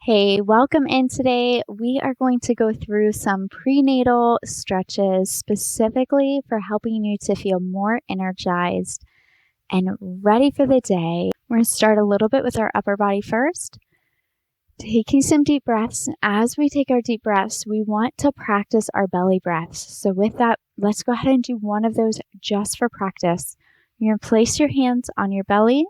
Hey, welcome in today. We are going to go through some prenatal stretches specifically for helping you to feel more energized and ready for the day. We're going to start a little bit with our upper body first. Taking some deep breaths. As we take our deep breaths, we want to practice our belly breaths. So with that, let's go ahead and do one of those just for practice. You're going to place your hands on your belly.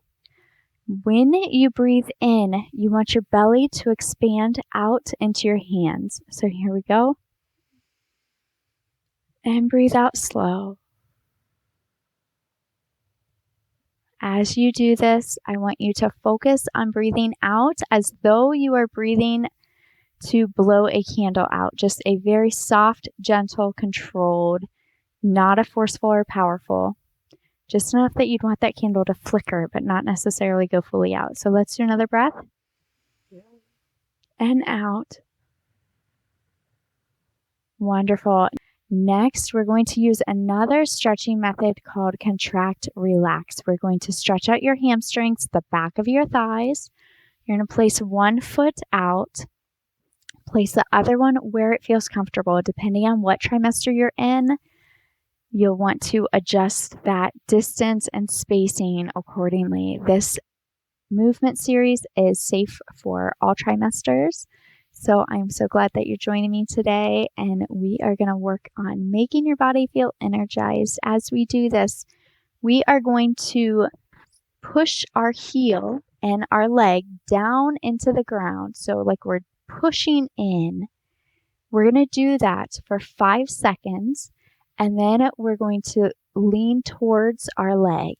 When you breathe in, you want your belly to expand out into your hands. So here we go. And breathe out slow. As you do this, I want you to focus on breathing out as though you are breathing to blow a candle out. Just a very soft, gentle, controlled, not a forceful or powerful. Just enough that you'd want that candle to flicker, but not necessarily go fully out. So let's do another breath. And out. Wonderful. Next, we're going to use another stretching method called contract relax. We're going to stretch out your hamstrings, the back of your thighs. You're going to place one foot out. Place the other one where it feels comfortable. Depending on what trimester you're in, you'll want to adjust that distance and spacing accordingly. This movement series is safe for all trimesters. So I'm so glad that you're joining me today, and we are going to work on making your body feel energized. As we do this, we are going to push our heel and our leg down into the ground. So like we're pushing in. We're going to do that for 5 seconds, and then we're going to lean towards our leg.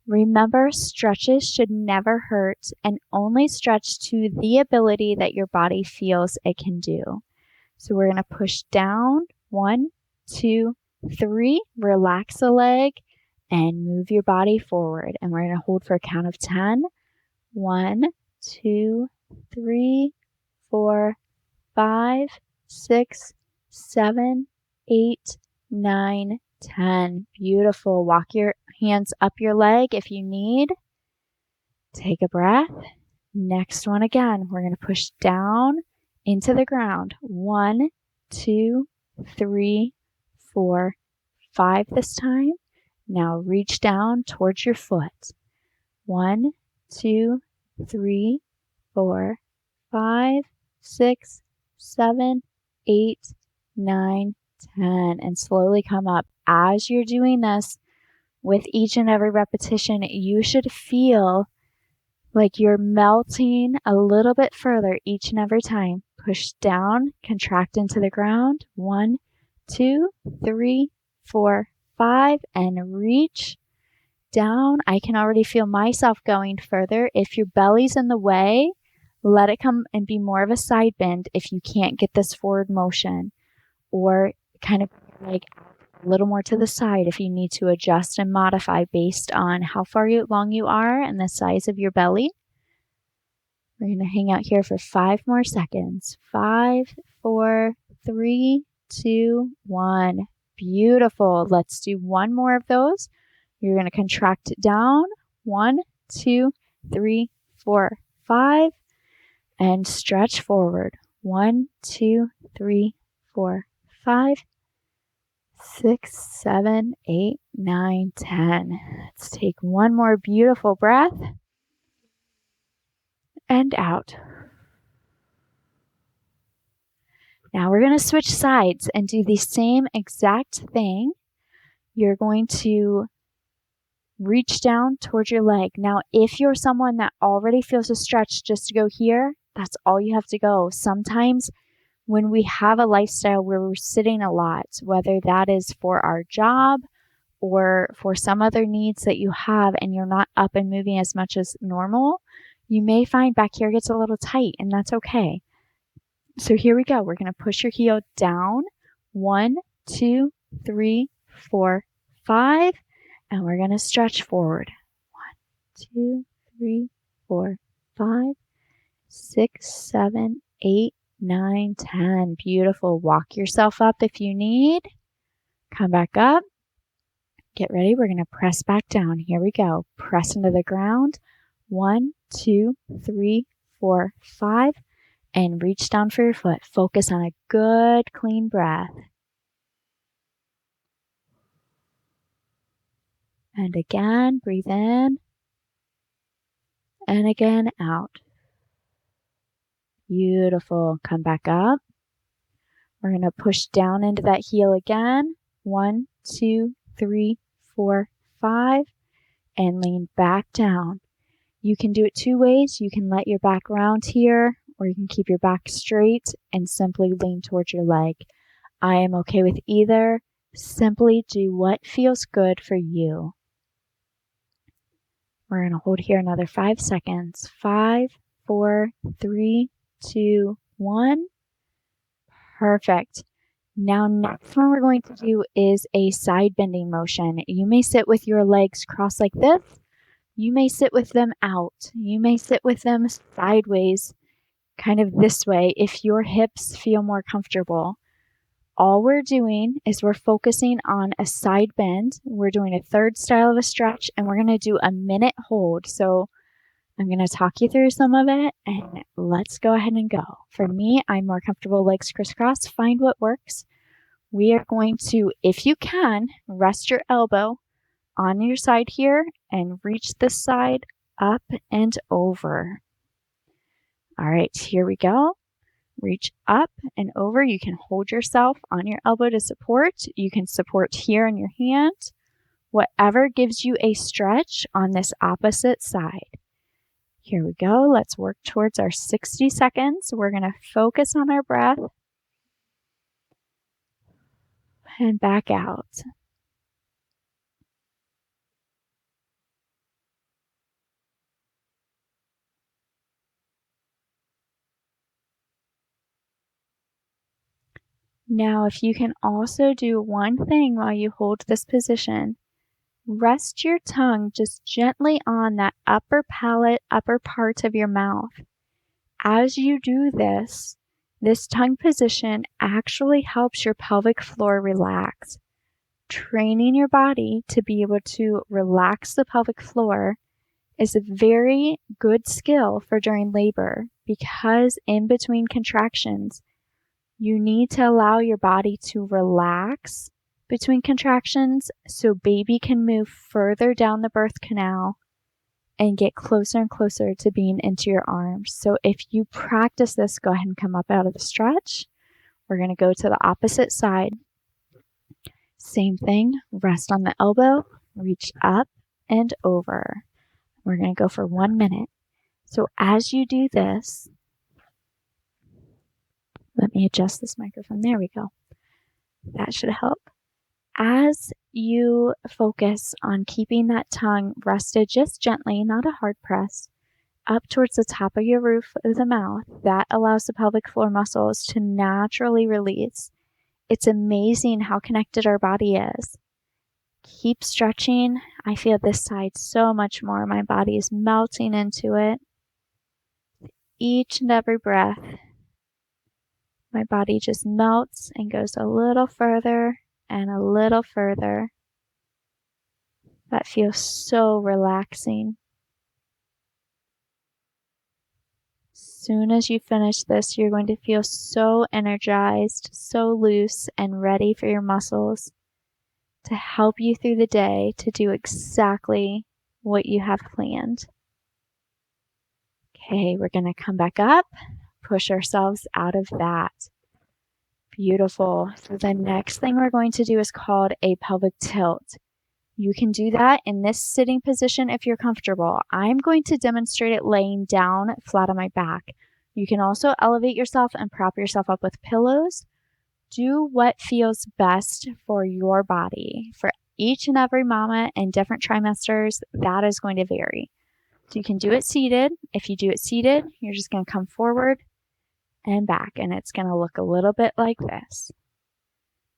Remember, stretches should never hurt and only stretch to the ability that your body feels it can do. So we're going to push down. 1, 2, 3. Relax the leg and move your body forward. And we're going to hold for a count of 10. 1, 2, 3, 4, 5, 6, 7, 8, 9, 10. Beautiful. Walk your hands up your leg if you need. Take a breath. Next one again. We're going to push down into the ground. 1, 2, 3, 4, 5 this time. Now reach down towards your foot. 1, 2, 3, 4, 5, 6, 7, 8, 9, 10. And slowly come up. As you're doing this, with each and every repetition, you should feel like you're melting a little bit further each and every time. Push down, contract into the ground. 1, 2, 3, 4, 5, and reach down. I can already feel myself going further. If your belly's in the way, let it come and be more of a side bend if you can't get this forward motion, or kind of like a little more to the side if you need to adjust and modify based on how far along you are and the size of your belly. We're going to hang out here for 5 more seconds. 5, 4, 3, 2, 1. Beautiful. Let's do one more of those. You're going to contract it down. 1, 2, 3, 4, 5. And stretch forward. 1, 2, 3, 4, 5. 6, 7, 8, 9, 10. Let's take one more beautiful breath. And out. Now we're going to switch sides and do the same exact thing. You're going to reach down towards your leg. Now, if you're someone that already feels a stretch just to go here, that's all you have to go. Sometimes when we have a lifestyle where we're sitting a lot, whether that is for our job or for some other needs that you have and you're not up and moving as much as normal, you may find back here gets a little tight, and that's okay. So here we go. We're going to push your heel down. 1, 2, 3, 4, 5. And we're going to stretch forward. 1, 2, 3, 4, 5, 6, 7, 8, 9, 10. Beautiful. Walk yourself up if you need. Come back up. Get ready. We're going to press back down. Here we go. Press into the ground. 1, 2, 3, 4, 5. and reach down for your foot. Focus on a good, clean breath. And again, breathe in. And again, out. Beautiful. Come back up. We're going to push down into that heel again. 1, 2, 3, 4, 5. And lean back down. You can do it two ways. You can let your back round here, or you can keep your back straight and simply lean towards your leg. I am okay with either. Simply do what feels good for you. We're going to hold here another 5 seconds. 5, 4, 3, 2, 1. Perfect. Now, next one we're going to do is a side bending motion. You may sit with your legs crossed like this. You may sit with them out. You may sit with them sideways, kind of this way, if your hips feel more comfortable. All we're doing is we're focusing on a side bend. We're doing a third style of a stretch, and we're going to do a minute hold. So I'm going to talk you through some of it, and let's go ahead and go. For me, I'm more comfortable legs crisscross. Find what works. We are going to, if you can, rest your elbow on your side here and reach this side up and over. All right, here we go. Reach up and over. You can hold yourself on your elbow to support. You can support here in your hand. Whatever gives you a stretch on this opposite side. Here we go. Let's work towards our 60 seconds. We're going to focus on our breath and back out. Now, if you can also do one thing while you hold this position, rest your tongue just gently on that upper palate, upper part of your mouth. As you do this, this tongue position actually helps your pelvic floor relax. Training your body to be able to relax the pelvic floor is a very good skill for during labor, because in between contractions, you need to allow your body to relax between contractions so baby can move further down the birth canal and get closer and closer to being into your arms. So if you practice this, go ahead and come up out of the stretch. We're going to go to the opposite side. Same thing, rest on the elbow, reach up and over. We're going to go for 1 minute. So as you do this, let me adjust this microphone. There we go. That should help. As you focus on keeping that tongue rested just gently, not a hard press, up towards the top of your roof of the mouth, that allows the pelvic floor muscles to naturally release. It's amazing how connected our body is. Keep stretching. I feel this side so much more. My body is melting into it. Each and every breath, my body just melts and goes a little further and a little further. That feels so relaxing. As soon as you finish this, you're going to feel so energized, so loose, and ready for your muscles to help you through the day to do exactly what you have planned. Okay, we're going to come back up, push ourselves out of that. Beautiful. So the next thing we're going to do is called a pelvic tilt. You can do that in this sitting position if you're comfortable. I'm going to demonstrate it laying down flat on my back. You can also elevate yourself and prop yourself up with pillows. Do what feels best for your body. For each and every mama and different trimesters, that is going to vary. So you can do it seated. If you do it seated, you're just going to come forward and back, and it's going to look a little bit like this.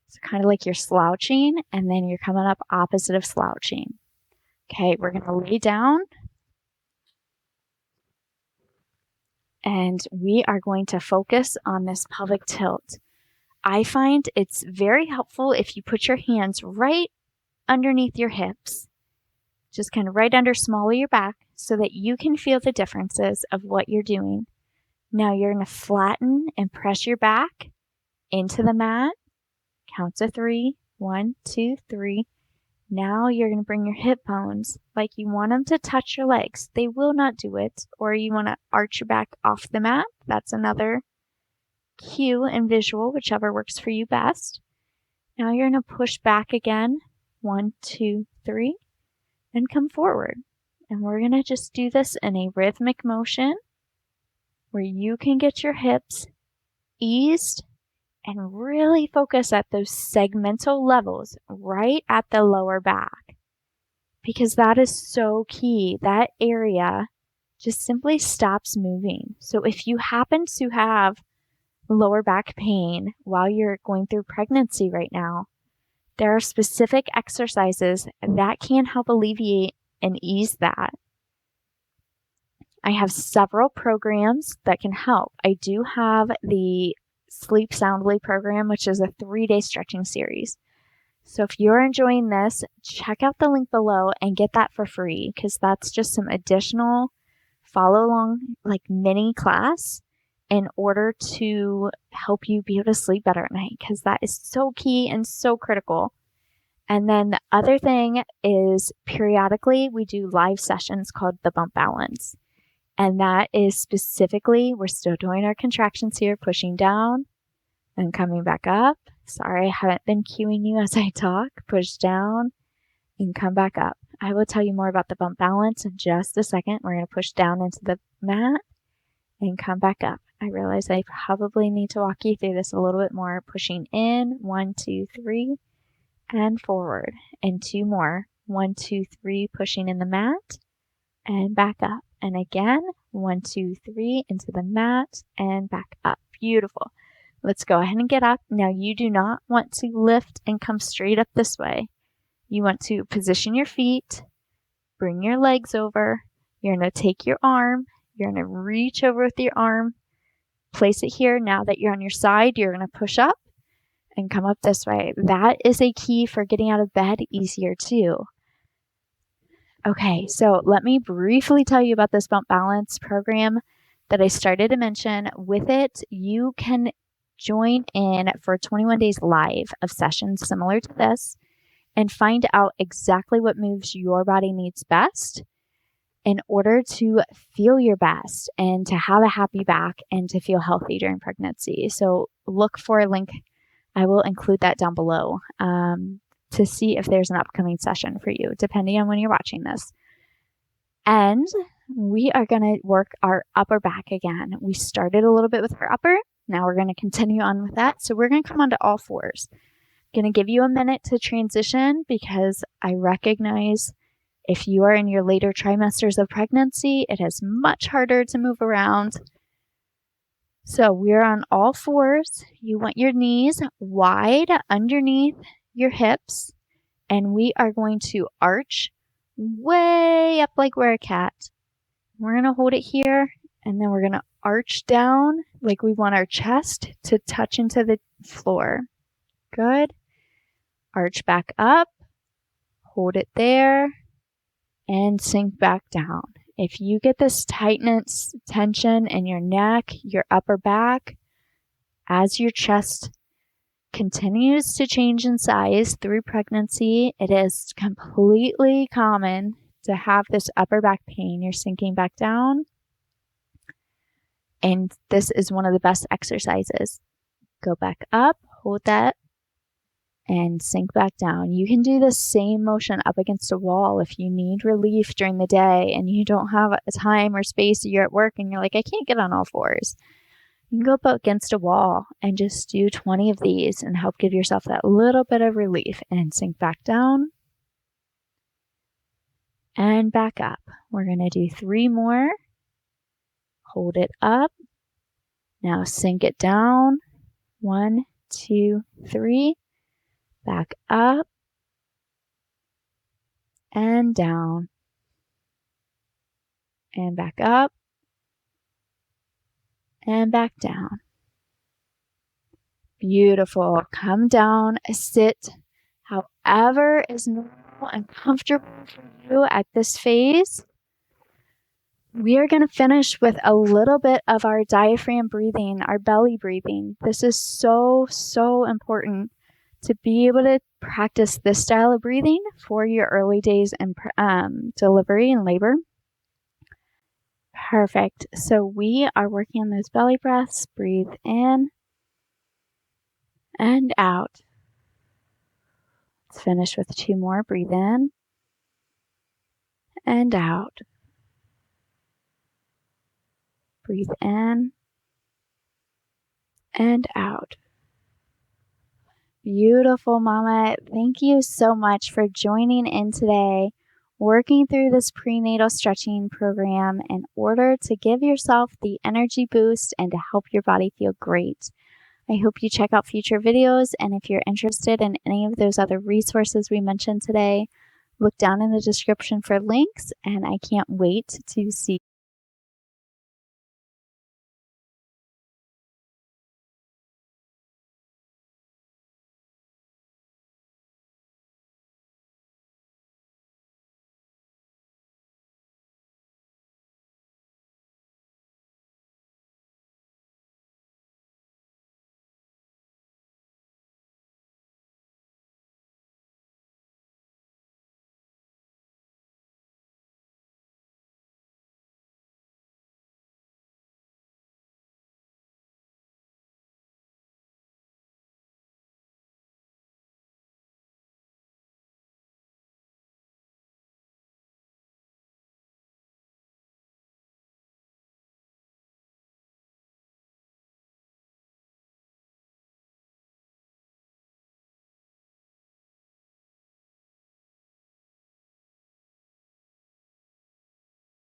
So kind of like you're slouching, and then you're coming up opposite of slouching. Okay, we're going to lay down, and we are going to focus on this pelvic tilt. I find it's very helpful if you put your hands right underneath your hips, just kind of right under small of your back, so that you can feel the differences of what you're doing. Now you're going to flatten and press your back into the mat. Count to 3. 1, 2, 3. Now you're going to bring your hip bones like you want them to touch your legs. They will not do it. Or you want to arch your back off the mat. That's another cue and visual, whichever works for you best. Now you're going to push back again. 1, 2, 3. And come forward. And we're going to just do this in a rhythmic motion where you can get your hips eased and really focus at those segmental levels right at the lower back, because that is so key. That area just simply stops moving. So if you happen to have lower back pain while you're going through pregnancy right now, there are specific exercises that can help alleviate and ease that. I have several programs that can help. I do have the Sleep Soundly program, which is a 3-day stretching series. So if you're enjoying this, check out the link below and get that for free, because that's just some additional follow along, like mini class in order to help you be able to sleep better at night, because that is so key and so critical. And then the other thing is periodically we do live sessions called the Bump Balance. And that is specifically, we're still doing our contractions here, pushing down and coming back up. Sorry, I haven't been cueing you as I talk. Push down and come back up. I will tell you more about the bump balance in just a second. We're going to push down into the mat and come back up. I realize I probably need to walk you through this a little bit more. Pushing in, 1, 2, 3, and forward. And 2 more. 1, 2, 3, pushing in the mat and back up. And again, 1, 2, 3, into the mat and back up. Beautiful. Let's go ahead and get up. Now you do not want to lift and come straight up this way. You want to position your feet, bring your legs over. You're going to take your arm. You're going to reach over with your arm, place it here. Now that you're on your side, you're going to push up and come up this way. That is a key for getting out of bed easier too. Okay, so let me briefly tell you about this Bump Balance program that I started to mention. With it, you can join in for 21 days live of sessions similar to this and find out exactly what moves your body needs best in order to feel your best and to have a happy back and to feel healthy during pregnancy. So look for a link. I will include that down below to see if there's an upcoming session for you, depending on when you're watching this. And we are going to work our upper back again. We started a little bit with our upper. Now we're going to continue on with that. So we're going to come onto all fours. I'm going to give you a minute to transition because I recognize if you are in your later trimesters of pregnancy, it is much harder to move around. So we're on all fours. You want your knees wide underneath your hips, and we are going to arch way up like we're a cat. We're going to hold it here, and then we're going to arch down like we want our chest to touch into the floor. Good. Arch back up, hold it there, and sink back down. If you get this tightness, tension in your neck, your upper back, as your chest continues to change in size through pregnancy, it is completely common to have this upper back pain. You're sinking back down. And this is one of the best exercises. Go back up, hold that, and sink back down. You can do the same motion up against a wall if you need relief during the day and you don't have a time or space, you're at work and you're like, I can't get on all fours. You can go up against a wall and just do 20 of these and help give yourself that little bit of relief and sink back down and back up. We're going to do 3 more. Hold it up. Now sink it down. 1, 2, 3. Back up and down and back up and back down. Beautiful. Come down, sit however is normal and comfortable for you at this phase. We are going to finish with a little bit of our diaphragm breathing, our belly breathing. This is so, so important to be able to practice this style of breathing for your early days in delivery and labor. Perfect. So we are working on those belly breaths. Breathe in and out. Let's finish with 2 more. Breathe in and out. Breathe in and out. Beautiful, Mama. Thank you so much for joining in today, working through this prenatal stretching program in order to give yourself the energy boost and to help your body feel great. I hope you check out future videos, and if you're interested in any of those other resources we mentioned today, look down in the description for links, and I can't wait to see